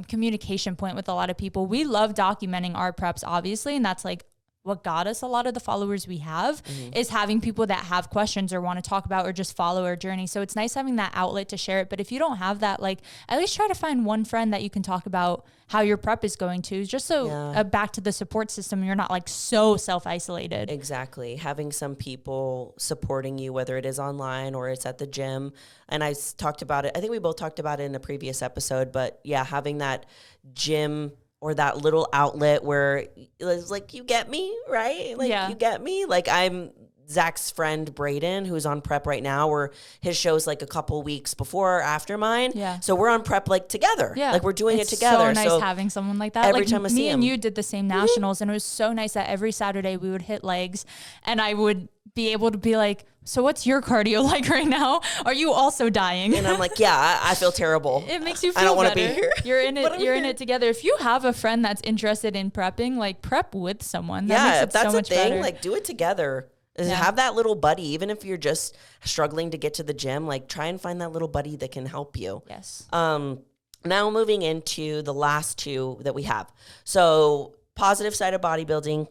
communication point with a lot of people. We love documenting our preps, obviously, and that's like what got us a lot of the followers we have, is having people that have questions or want to talk about or just follow our journey. So it's nice having that outlet to share it. But if you don't have that, like, at least try to find one friend that you can talk about how your prep is going to, just so back to the support system, you're not like so self-isolated. Exactly. Having some people supporting you, whether it is online or it's at the gym. And I talked about it, I think we both talked about it in a previous episode, but having that gym or that little outlet where it's like, you get me, right? Like, you get me. Like, I'm Zach's friend, Braden, who's on prep right now, where his show's like a couple weeks before or after mine. Yeah. So we're on prep like together. Yeah. Like, we're doing it together. It's so nice having someone like that. Every like, time I see me him. and you did the same nationals, and it was so nice that every Saturday we would hit legs, and I would be able to be like, so what's your cardio like right now? Are you also dying? And I'm like, I feel terrible. It makes you feel I don't want to be here. You're in it. You're in it together. If you have a friend that's interested in prepping, like, prep with someone. That makes it if that's so much a thing, better. like, do it together. Have that little buddy, even if you're just struggling to get to the gym, like, try and find that little buddy that can help you. Yes. Now moving into the last two that we have. So, positive side of bodybuilding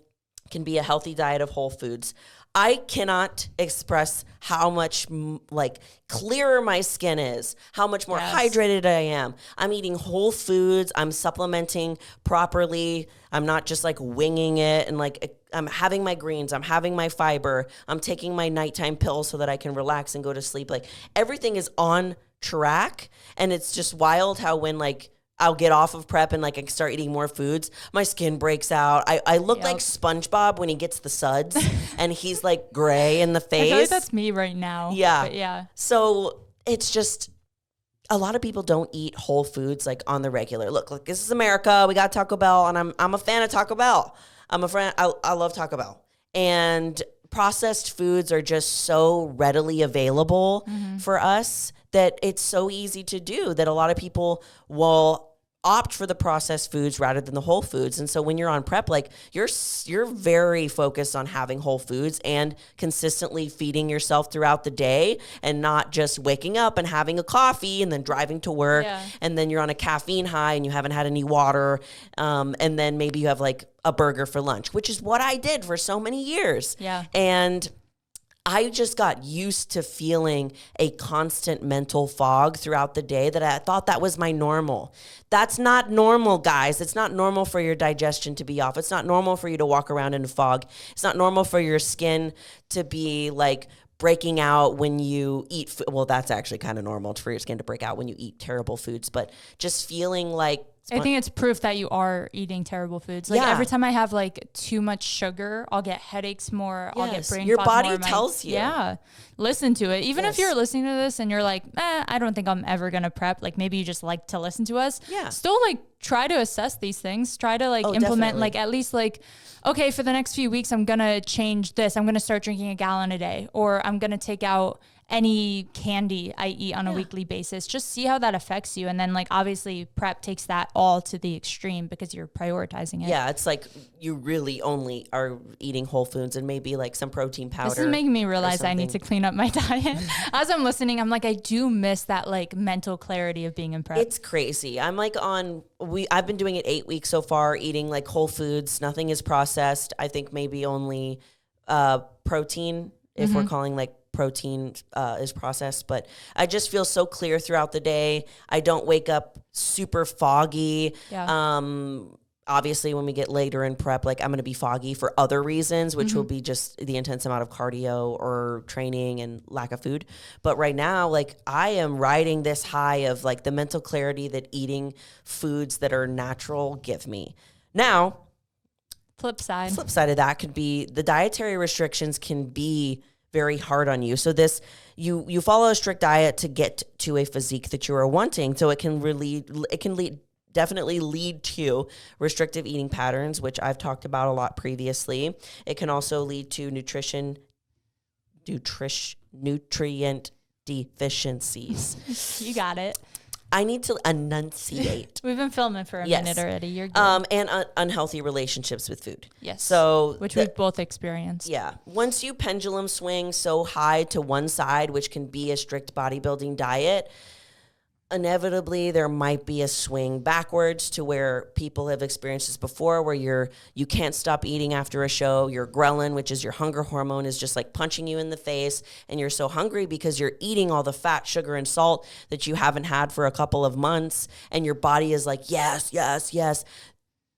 can be a healthy diet of whole foods. I cannot express how much like clearer my skin is, how much more hydrated I am. I'm eating whole foods. I'm supplementing properly. I'm not just like winging it, and like, I'm having my greens. I'm having my fiber. I'm taking my nighttime pills so that I can relax and go to sleep. Like, everything is on track, and it's just wild how when like I'll get off of prep and like I start eating more foods, my skin breaks out. I look like SpongeBob when he gets the suds and he's like gray in the face. I feel like that's me right now. Yeah. So it's just, a lot of people don't eat whole foods like on the regular. Look, this is America. We got Taco Bell, and I'm a fan of Taco Bell. I love Taco Bell. And processed foods are just so readily available for us that it's so easy to do, that a lot of people will opt for the processed foods rather than the whole foods. And so when you're on prep, like, you're very focused on having whole foods and consistently feeding yourself throughout the day, and not just waking up and having a coffee and then driving to work and then you're on a caffeine high and you haven't had any water, and then maybe you have like a burger for lunch, which is what I did for so many years. And I just got used to feeling a constant mental fog throughout the day, that I thought that was my normal. That's not normal, guys. It's not normal for your digestion to be off. It's not normal for you to walk around in a fog. It's not normal for your skin to be like breaking out when you eat. Well, that's actually kind of normal for your skin to break out when you eat terrible foods, but just feeling like, I think it's proof that you are eating terrible foods. Like, every time I have like too much sugar, I'll get headaches more. I'll get brain fog. Your body tells you. Yeah. Listen to it. Even if you're listening to this and you're like, I don't think I'm ever going to prep. Like, maybe you just like to listen to us. Still, like, try to assess these things, try to like implement definitely. like at least like, okay, for the next few weeks, I'm going to change this. I'm going to start drinking a gallon a day, or I'm going to take out any candy I eat on a weekly basis. Just see how that affects you. And then like, obviously prep takes that all to the extreme because you're prioritizing it. Yeah. It's like you really only are eating whole foods and maybe like some protein powder. This is making me realize I need to clean up my diet. As I'm listening, I'm like, I do miss that like mental clarity of being in prep. It's crazy. I'm like I've been doing it 8 weeks so far, eating like whole foods. Nothing is processed. I think maybe only protein, if we're calling like protein is processed, but I just feel so clear throughout the day. I don't wake up super foggy. Yeah. Obviously when we get later in prep, like I'm going to be foggy for other reasons, which will be just the intense amount of cardio or training and lack of food. But right now, like I am riding this high of like the mental clarity that eating foods that are natural give me. Now, Flip side of that could be the dietary restrictions can be very hard on you. So this, you follow a strict diet to get to a physique that you are wanting. So it can definitely lead to restrictive eating patterns, which I've talked about a lot previously. It can also lead to nutrient deficiencies. You got it. I need to enunciate. We've been filming for a minute already. You're good. And unhealthy relationships with food. Yes. So which we've both experienced. Yeah. Once you pendulum swing so high to one side, which can be a strict bodybuilding diet, inevitably there might be a swing backwards to where people have experienced this before, where you can't stop eating after a show. Your ghrelin, which is your hunger hormone, is just like punching you in the face, and you're so hungry because you're eating all the fat, sugar, and salt that you haven't had for a couple of months, and your body is like, yes, yes, yes.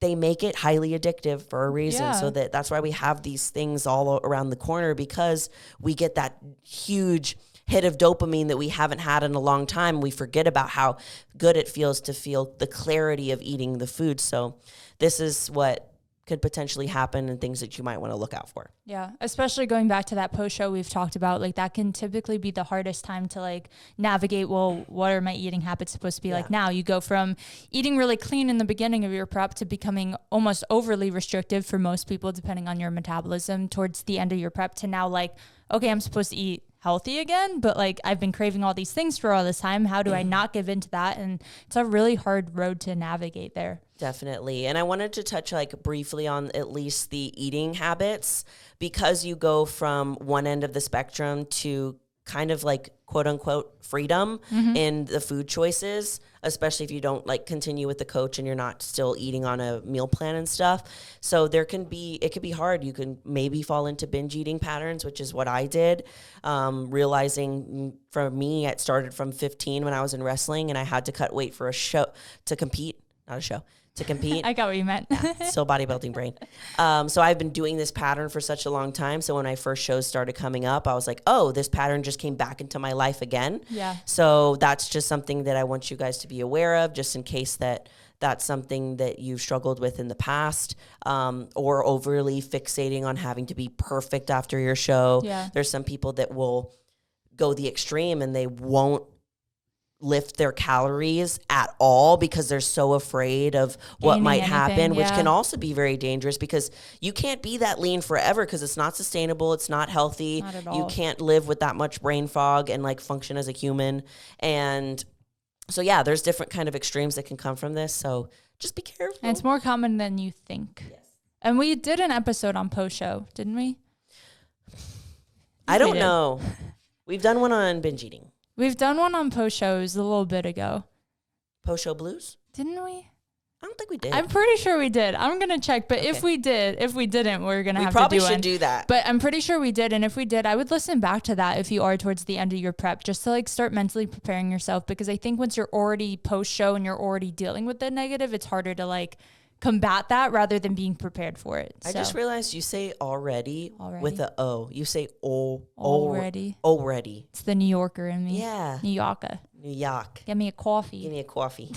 They make it highly addictive for a reason. Yeah. So that's why we have these things all around the corner, because we get that huge hit of dopamine that we haven't had in a long time. We forget about how good it feels to feel the clarity of eating the food. So this is what could potentially happen and things that you might want to look out for. Yeah. Especially going back to that post show we've talked about, like that can typically be the hardest time to like navigate. Well, what are my eating habits supposed to be like now? You go from eating really clean in the beginning of your prep to becoming almost overly restrictive for most people, depending on your metabolism towards the end of your prep, to now like, okay, I'm supposed to eat healthy again, but like I've been craving all these things for all this time. How do I not give into that? And it's a really hard road to navigate there. Definitely. And I wanted to touch like briefly on at least the eating habits, because you go from one end of the spectrum to kind of like quote unquote freedom in the food choices, especially if you don't like continue with the coach and you're not still eating on a meal plan and stuff. So it can be hard. You can maybe fall into binge eating patterns, which is what I did. Realizing for me, it started from 15 when I was in wrestling and I had to cut weight for a show to compete, not a show. To compete. I got what you meant. Still bodybuilding brain. So I've been doing this pattern for such a long time. So when my first shows started coming up, I was like, oh, this pattern just came back into my life again. Yeah. So that's just something that I want you guys to be aware of, just in case that's something that you've struggled with in the past, or overly fixating on having to be perfect after your show. Yeah. There's some people that will go the extreme and they won't lift their calories at all because they're so afraid of what might happen, which can also be very dangerous, because you can't be that lean forever because it's not sustainable. It's not healthy. Not at all. You can't live with that much brain fog and like function as a human. And so, yeah, there's different kind of extremes that can come from this. So just be careful. And it's more common than you think. Yes. And we did an episode on post show, didn't we? I don't know. We've done one on binge eating. We've done one on post shows a little bit ago. Post show blues? Didn't we? I don't think we did. I'm pretty sure we did. I'm going to check. But if we didn't, we're going to have to do one. We probably should do that. But I'm pretty sure we did. And if we did, I would listen back to that if you are towards the end of your prep, just to like start mentally preparing yourself. Because I think once you're already post show and you're already dealing with the negative, it's harder to like combat that rather than being prepared for it. I just realized you say already with a O. You say already. Already. It's the New Yorker in me. Yeah. New Yorker. New York. Give me a coffee. Give me a coffee.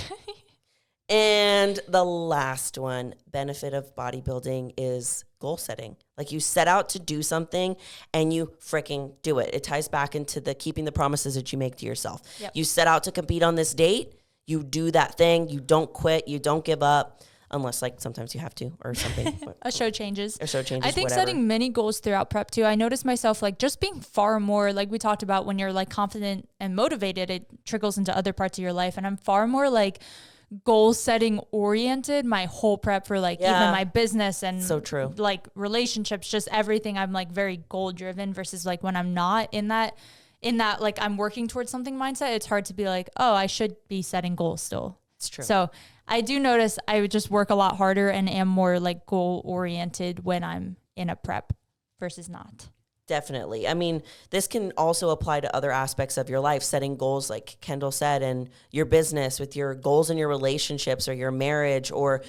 And the last one, benefit of bodybuilding, is goal setting. Like you set out to do something and you freaking do it. It ties back into the keeping the promises that you make to yourself. Yep. You set out to compete on this date. You do that thing. You don't quit. You don't give up. Unless, like, sometimes you have to or something. A show changes. I think whatever. Setting mini goals throughout prep, too. I noticed myself, like, just being far more, like we talked about, when you're, like, confident and motivated, it trickles into other parts of your life. And I'm far more, like, goal setting oriented my whole prep for, like, even my business and so true. Like, relationships, just everything. I'm, like, very goal driven versus, like, when I'm not in that, like, I'm working towards something mindset, it's hard to be like, oh, I should be setting goals still. It's true. So I do notice I would just work a lot harder and am more, like, goal oriented when I'm in a prep versus not. Definitely. I mean, this can also apply to other aspects of your life, setting goals, like Kendall said, and your business, with your goals in your relationships or your marriage or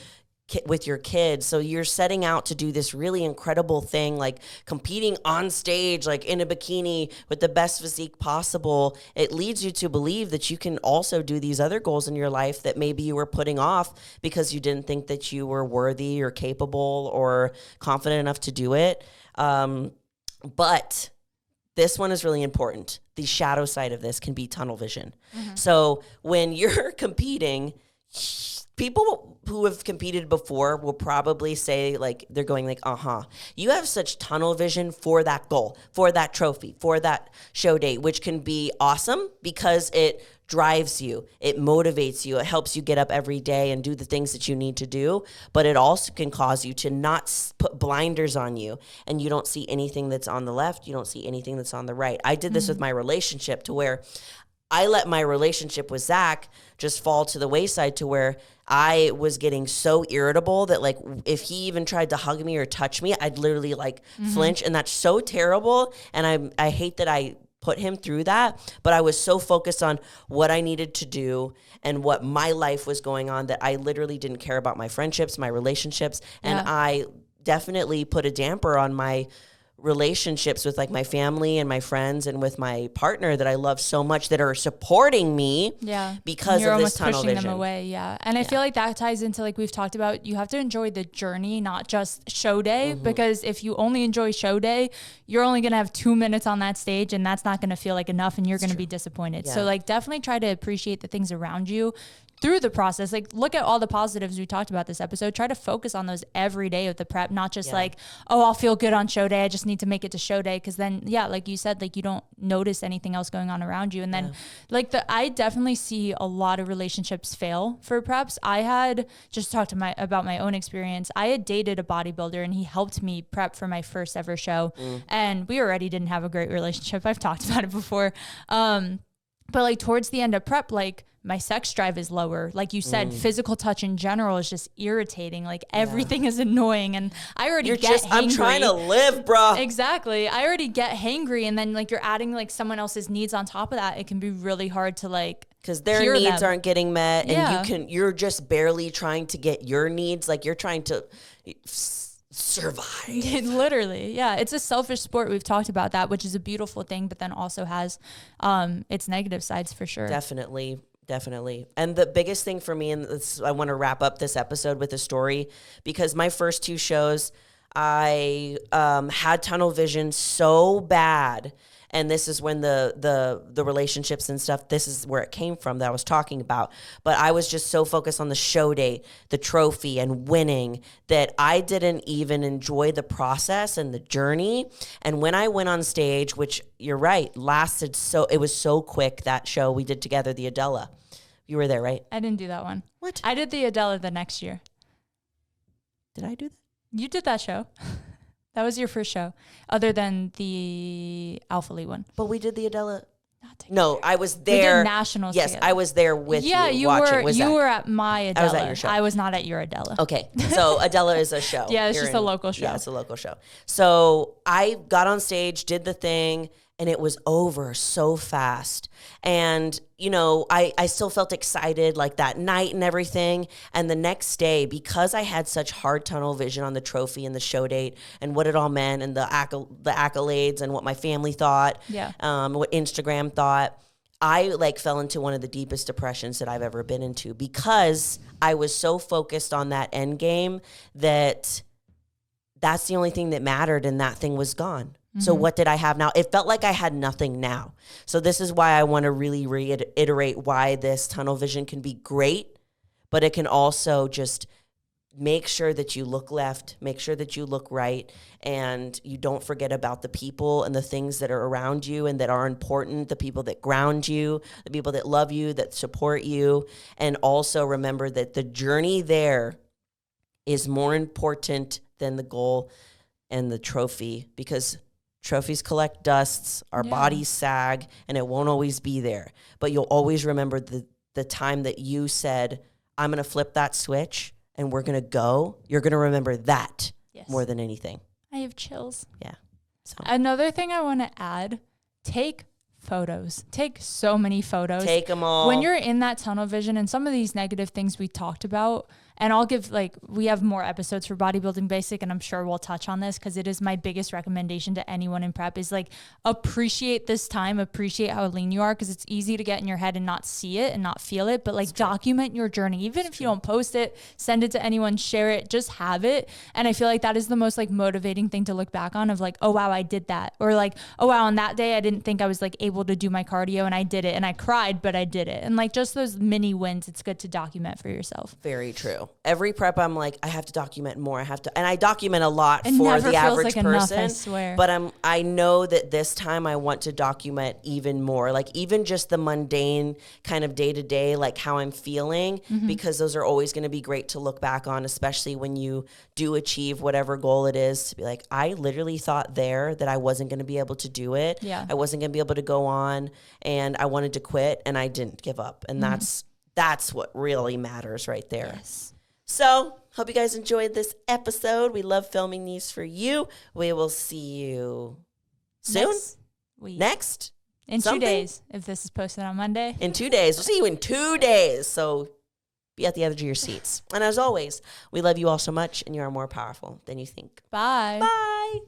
with your kids. So you're setting out to do this really incredible thing, like competing on stage, like in a bikini with the best physique possible. It leads you to believe that you can also do these other goals in your life that maybe you were putting off because you didn't think that you were worthy or capable or confident enough to do it. But this one is really important. The shadow side of this can be tunnel vision. Mm-hmm. So when you're competing, people who have competed before will probably say, like, they're going like, you have such tunnel vision for that goal, for that trophy, for that show date, which can be awesome because it drives you, it motivates you, it helps you get up every day and do the things that you need to do. But it also can cause you to not put blinders on you, and you don't see anything that's on the left, you don't see anything that's on the right. I did this with my relationship, to where I let my relationship with Zach just fall to the wayside, to where I was getting so irritable that, like, if he even tried to hug me or touch me, I'd literally, like, flinch. And that's so terrible. And I hate that I put him through that, but I was so focused on what I needed to do and what my life was going on that I literally didn't care about my friendships, my relationships. And I definitely put a damper on my relationships with, like, my family and my friends and with my partner that I love so much, that are supporting me because You're of this tunnel pushing vision. them away. And I feel like that ties into, like we've talked about, you have to enjoy the journey, not just show day, because if you only enjoy show day, you're only going to have 2 minutes on that stage, and that's not going to feel like enough, and you're going to be disappointed. So, like, definitely try to appreciate the things around you through the process. Like, look at all the positives we talked about this episode. Try to focus on those every day of the prep, not just like, oh, I'll feel good on show day, I just need to make it to show day. Because then, like you said, like, you don't notice anything else going on around you. And then like I definitely see a lot of relationships fail for preps. I had just talked about my own experience. I had dated a bodybuilder, and he helped me prep for my first ever show. And we already didn't have a great relationship. I've talked about it before. But, like, towards the end of prep, like, my sex drive is lower. Like you said, physical touch in general is just irritating. Like, everything is annoying, and I already get hangry. I'm trying to live, bro. Exactly. I already get hangry, and then, like, you're adding, like, someone else's needs on top of that. It can be really hard to, like, because their needs aren't getting met, and you're just barely trying to get your needs. Like, you're trying to survive. Literally. Yeah. It's a selfish sport. We've talked about that, which is a beautiful thing, but then also has its negative sides for sure. Definitely. And the biggest thing for me, and I want to wrap up this episode with a story, because my first 2 shows, I had tunnel vision so bad. And this is when the relationships and stuff, this is where it came from that I was talking about. But I was just so focused on the show date, the trophy, and winning, that I didn't even enjoy the process and the journey. And when I went on stage, which, you're right, it was so quick, that show we did together, the Adela. You were there, right? I didn't do that one. What? I did the Adela the next year. Did I do that? You did that show. That was your first show, other than the Alpha Lee one. But we did the Adela. No, I was there. We did nationals. Yes, together. I was there with you. You watching. were. You were at my Adela. I was at your show. I was not at your Adela. Okay, so Adela is a show. Yeah, it's just a local show. Yeah, it's a local show. So I got on stage, did the thing, and it was over so fast. And, you know, I still felt excited, like, that night and everything. And the next day, because I had such hard tunnel vision on the trophy and the show date and what it all meant, and the accolades and what my family thought, what Instagram thought, I, like, fell into one of the deepest depressions that I've ever been into, because I was so focused on that end game that that's the only thing that mattered, and that thing was gone. So what did I have now? It felt like I had nothing now. So this is why I want to really reiterate why this tunnel vision can be great, but it can also just make sure that you look left, make sure that you look right, and you don't forget about the people and the things that are around you and that are important, the people that ground you, the people that love you, that support you. And also remember that the journey there is more important than the goal and the trophy, because trophies collect dusts, our bodies sag, and it won't always be there. But you'll always remember the time that you said, I'm going to flip that switch and we're going to go. You're going to remember that more than anything. I have chills. Yeah. So. Another thing I want to add, take photos. Take so many photos. Take them all. When you're in that tunnel vision and some of these negative things we talked about, and I'll give, like, we have more episodes for Bodybuilding Basic, and I'm sure we'll touch on this because it is my biggest recommendation to anyone in prep is, like, appreciate this time, appreciate how lean you are, because it's easy to get in your head and not see it and not feel it, but, like, document your journey. Even if you don't post it, send it to anyone, share it, just have it. And I feel like that is the most, like, motivating thing to look back on of, like, oh, wow, I did that. Or, like, oh, wow, on that day, I didn't think I was, like, able to do my cardio, and I did it, and I cried, but I did it. And, like, just those mini wins, it's good to document for yourself. Very true. Every prep, I'm like, I have to document more. And I document a lot for the average person. Enough, I swear. But I know that this time I want to document even more, like even just the mundane kind of day to day, like how I'm feeling, because those are always going to be great to look back on, especially when you do achieve whatever goal it is, to be like, I literally thought there that I wasn't going to be able to do it. Yeah. I wasn't going to be able to go on, and I wanted to quit, and I didn't give up. And that's what really matters right there. Yes. So, hope you guys enjoyed this episode. We love filming these for you. We will see you soon. Next? In 2 days, if this is posted on Monday. In 2 days. We'll see you in 2 days. So, be at the edge of your seats. And as always, we love you all so much, and you are more powerful than you think. Bye. Bye.